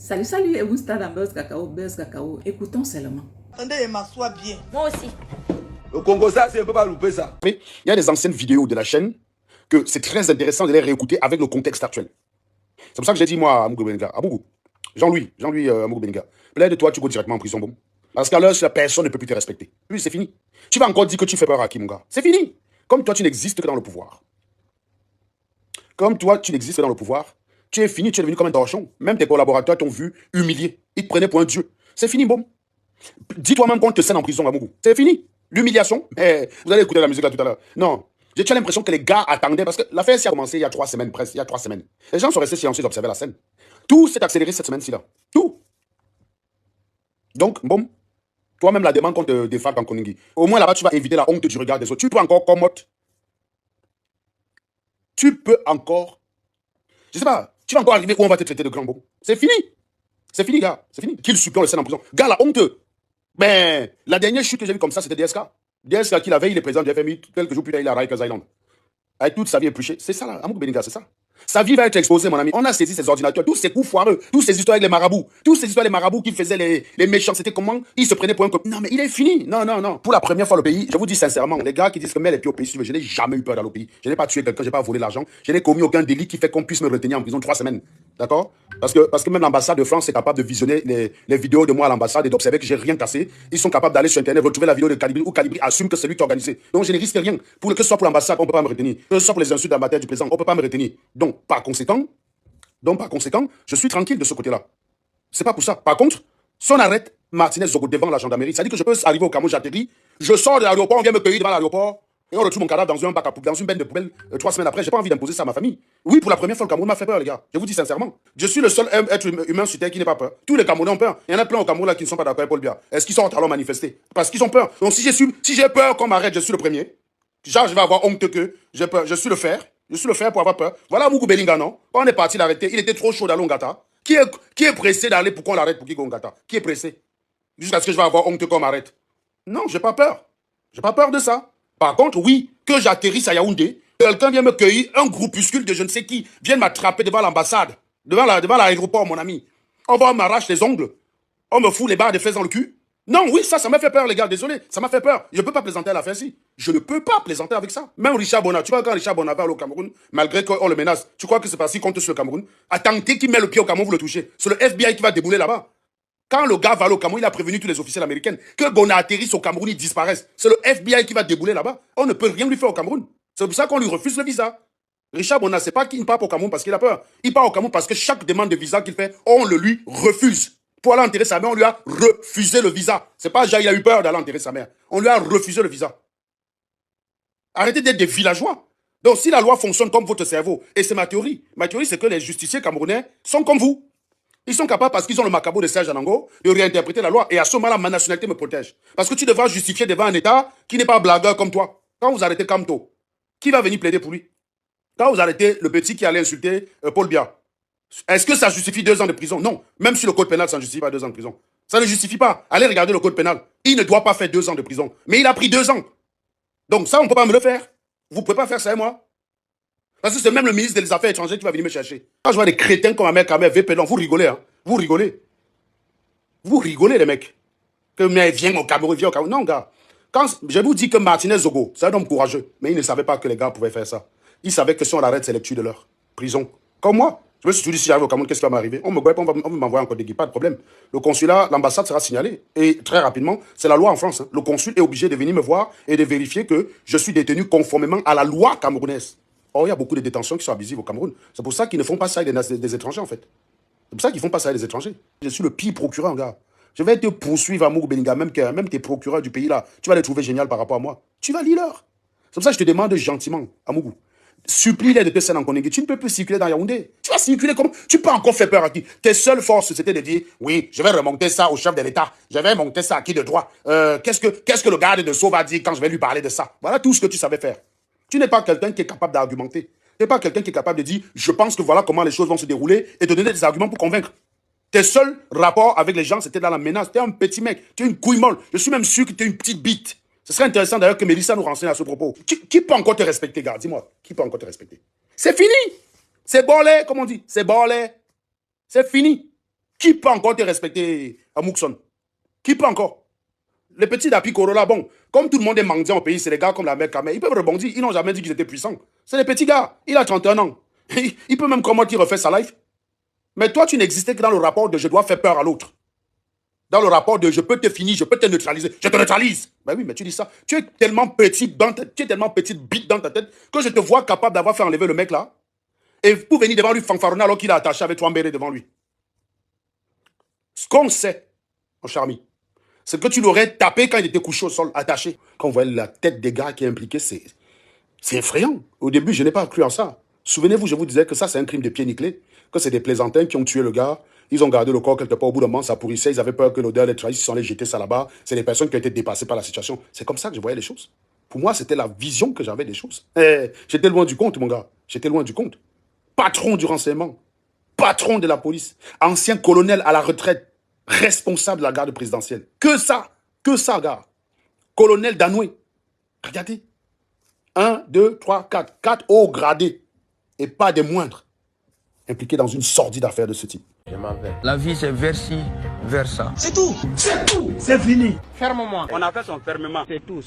Salut, salut, et vous, stade en Buzz Cacao. Écoutons seulement. Attendez, il m'assoit bien. Moi aussi. Le Congo, ça, c'est un peu pas louper ça. Il y a des anciennes vidéos de la chaîne que c'est très intéressant de les réécouter avec le contexte actuel. C'est pour ça que j'ai dit, moi, à Mougou Benga, Jean-Louis, Mougou Benga, plaide-toi, tu go directement en prison, bon. Parce qu'à l'heure, personne ne peut plus te respecter. Oui, c'est fini. Tu vas encore dire que tu fais peur à qui, mon gars? C'est fini. Comme toi, tu n'existes que dans le pouvoir. Comme toi, tu n'existes que dans le pouvoir. Tu es fini, tu es devenu comme un torchon. Même tes collaborateurs t'ont vu humilié. Ils te prenaient pour un dieu. C'est fini, bon. Dis-toi même qu'on te scène en prison, Mougou. C'est fini. L'humiliation. Vous allez écouter la musique là tout à l'heure. Non. J'ai l'impression que les gars attendaient, parce que l'affaire s'est commencé il y a 3 semaines, presque. Il y a 3 semaines. Les gens sont restés silencieux d'observer la scène. Tout s'est accéléré cette semaine-ci là. Tout. Donc, bon. Toi-même, la demande qu'on te défalque en Koningui. Au moins là-bas, tu vas éviter la honte du regard des autres. Tu peux encore commote. Tu peux encore. Je sais pas. Tu vas encore arriver où on va te traiter de grand bon. C'est fini. C'est fini, gars. C'est fini. Qu'il supplante le scène en prison. Gars, la honte. Ben, la dernière chute que j'ai vue comme ça, c'était DSK. DSK qui la veille, il est président du FMI. Quelques jours plus tard, il a Rikers Island. Avec toute sa vie épluchée. C'est ça, là. Amouk Beninga, c'est ça. Sa vie va être exposée, mon ami. On a saisi ses ordinateurs, tous ces coups foireux, tous ces histoires avec les marabouts, tous ces histoires des marabouts qui faisaient les méchants. C'était comment ils se prenaient pour un copie. Non, mais il est fini. Non, non, non. Pour la première fois, le pays, je vous dis sincèrement, les gars qui disent que mets les pieds au pays, je n'ai jamais eu peur dans le pays. Je n'ai pas tué quelqu'un, je n'ai pas volé l'argent. Je n'ai commis aucun délit qui fait qu'on puisse me retenir en prison 3 semaines. D'accord? Parce que même l'ambassade de France est capable de visionner les vidéos de moi à l'ambassade et d'observer que j'ai rien cassé. Ils sont capables d'aller sur Internet, retrouver la vidéo de Calibri, où Calibri assume que c'est lui qui a organisé. Donc je ne risque rien. Que ce soit pour l'ambassade, on ne peut pas me retenir. Que ce soit pour les insultes d'ambassadeur du président, on ne peut pas me retenir. Donc, par conséquent, je suis tranquille de ce côté-là. C'est pas pour ça. Par contre, si on arrête Martinez Zogo devant la gendarmerie, ça dit que je peux arriver au Cameroun, j'atterris, je sors de l'aéroport, on vient me cueillir devant l'aéroport, et on retrouve mon cadavre dans un bac à poubelle, dans une benne de poubelle 3 semaines après. J'ai pas envie d'imposer ça à ma famille. Oui, pour la première fois, le Cameroun m'a fait peur, les gars. Je vous dis sincèrement. Je suis le seul être humain sur Terre qui n'a pas peur. Tous les Camerounais ont peur. Il y en a plein au Cameroun là qui ne sont pas d'accord avec Paul Biya. Est-ce qu'ils sont allés manifester? Parce qu'ils ont peur. Donc si j'ai peur qu'on m'arrête, je suis le premier. Genre, je vais avoir honte que j'ai peur. Je suis le fer. Je suis le fer pour avoir peur. Voilà Mougou Beninga, non? Quand on est parti l'arrêter, il était trop chaud d'aller au Ngata. Qui est pressé d'aller pour qu'on l'arrête pour qu'il go au Ngata? Qui est pressé? Jusqu'à ce que je vais avoir honte qu'on m'arrête. Non, j'ai pas peur. J'ai pas peur de ça. Par contre, oui, que j'atterrisse à Yaoundé, quelqu'un vient me cueillir, un groupuscule de je ne sais qui, vient m'attraper devant l'ambassade, devant l'aéroport, mon ami. On va m'arracher les ongles. On me fout les barres de fesses dans le cul. Non, oui, ça m'a fait peur, les gars. Désolé, ça m'a fait peur. Je ne peux pas plaisanter à la fin-ci. Je ne peux pas plaisanter avec ça. Même Richard Bona, tu vois, quand Richard Bona va au Cameroun, malgré qu'on le menace, tu crois que c'est parce qu'il compte sur le Cameroun? Attendez qu'il met le pied au Cameroun, vous le touchez. C'est le FBI qui va débouler là-bas. Quand le gars va au Cameroun, il a prévenu tous les officiels américains que Bona atterrisse au Cameroun, il disparaisse. C'est le FBI qui va débouler là-bas. On ne peut rien lui faire au Cameroun. C'est pour ça qu'on lui refuse le visa. Richard Bona, c'est pas qu'il ne part pas au Cameroun parce qu'il a peur. Il part au Cameroun parce que chaque demande de visa qu'il fait, on le lui refuse. Pour aller enterrer sa mère, on lui a refusé le visa. C'est pas genre il a eu peur d'aller enterrer sa mère. On lui a refusé le visa. Arrêtez d'être des villageois. Donc si la loi fonctionne comme votre cerveau, et c'est ma théorie c'est que les justiciers camerounais sont comme vous. Ils sont capables, parce qu'ils ont le macabo de Serge Anango, de réinterpréter la loi. Et à ce moment-là, ma nationalité me protège. Parce que tu devras justifier devant un État qui n'est pas blagueur comme toi. Quand vous arrêtez Kamto, qui va venir plaider pour lui? Quand vous arrêtez le petit qui allait insulter Paul Biya, est-ce que ça justifie 2 ans de prison? Non. Même si le code pénal, ça ne justifie pas 2 ans de prison. Ça ne justifie pas. Allez regarder le code pénal. Il ne doit pas faire 2 ans de prison. Mais il a pris 2 ans. Donc ça, on ne peut pas me le faire. Vous ne pouvez pas faire ça et moi. Parce que c'est même le ministre des Affaires étrangères qui va venir me chercher. Quand je vois des crétins comme Ahmed Kamer, VPLon, vous rigolez, hein. Vous rigolez. Vous rigolez, les mecs. Que mais viens au Cameroun, viens au Cameroun. Non, gars. Quand je vous dis que Martinez Zogo, c'est un homme courageux. Mais il ne savait pas que les gars pouvaient faire ça. Il savait que si on l'arrête, c'est les tuer de leur prison. Comme moi. Je me suis dit, si j'arrive au Cameroun, qu'est-ce qui va m'arriver? On va m'envoyer encore des guides, pas de problème. Le consulat, l'ambassade sera signalée. Et très rapidement, c'est la loi en France. Hein. Le consul est obligé de venir me voir et de vérifier que je suis détenu conformément à la loi camerounaise. Or, il y a beaucoup de détentions qui sont abusives au Cameroun. C'est pour ça qu'ils ne font pas ça avec des étrangers, en fait. C'est pour ça qu'ils ne font pas ça avec des étrangers. Je suis le pire procureur, gars. Je vais te poursuivre à Mougou Beninga, même tes procureurs du pays, là. Tu vas les trouver génial par rapport à moi. Tu vas lire leur. C'est pour ça que je te demande gentiment, à Mougou. Supplie-les de te scènes en Koningui. Tu ne peux plus circuler dans Yaoundé. Tu vas circuler comme... Tu peux encore faire peur à qui? Tes seules forces, c'était de dire, oui, je vais remonter ça au chef de l'État. Je vais monter ça à qui de droit. Qu'est-ce que le garde de Sceaux va dire quand je vais lui parler de ça? Voilà tout ce que tu savais faire. Tu n'es pas quelqu'un qui est capable d'argumenter. Tu n'es pas quelqu'un qui est capable de dire, je pense que voilà comment les choses vont se dérouler et de donner des arguments pour convaincre. Tes seuls rapports avec les gens, c'était dans la menace. Tu es un petit mec. Tu es une couille molle. Je suis même sûr que tu es une petite bite. Ce serait intéressant d'ailleurs que Mélissa nous renseigne à ce propos. Qui peut encore te respecter, gars? Dis-moi. Qui peut encore te respecter? C'est fini. C'est bolé, comme on dit. C'est bolé. C'est fini. Qui peut encore te respecter à Moukson? Qui peut encore? Les petits d'Api Corolla, bon, comme tout le monde est mendiant au pays, c'est les gars comme la mère Kamé. Ils peuvent rebondir, ils n'ont jamais dit qu'ils étaient puissants. C'est les petits gars, il a 31 ans. Il peut même comment il refait sa life. Mais toi, tu n'existais que dans le rapport de je dois faire peur à l'autre. Dans le rapport de je peux te finir, je peux te neutraliser. Je te neutralise. Ben oui, mais tu dis ça. Tu es tellement petit tu es tellement petite bite dans ta tête que je te vois capable d'avoir fait enlever le mec là. Et pour venir devant lui fanfaronner alors qu'il est attaché avec toi mbéré devant lui. Ce qu'on sait, mon cher ami, c'est que tu l'aurais tapé quand il était couché au sol, attaché. Quand on voit la tête des gars qui est impliqué, c'est effrayant. Au début, je n'ai pas cru en ça. Souvenez-vous, je vous disais que ça, c'est un crime de pied nickelé, que c'est des plaisantins qui ont tué le gars. Ils ont gardé le corps quelque part. Au bout d'un moment, ça pourrissait. Ils avaient peur que l'odeur les trahisse. Ils sont allés jeter ça là-bas. C'est des personnes qui ont été dépassées par la situation. C'est comme ça que je voyais les choses. Pour moi, c'était la vision que j'avais des choses. J'étais loin du compte, mon gars. J'étais loin du compte. Patron du renseignement. Patron de la police. Ancien colonel à la retraite. Responsable de la garde présidentielle. Que ça, gars. Colonel Danoué. Regardez. 1, 2, 3, 4. 4 hauts gradés. Et pas des moindres. Impliqués dans une sordide affaire de ce type. Je m'en vais. La vie, c'est vers-ci, vers ça. C'est tout. C'est fini. Ferme-moi. On a fait son fermement. C'est tout.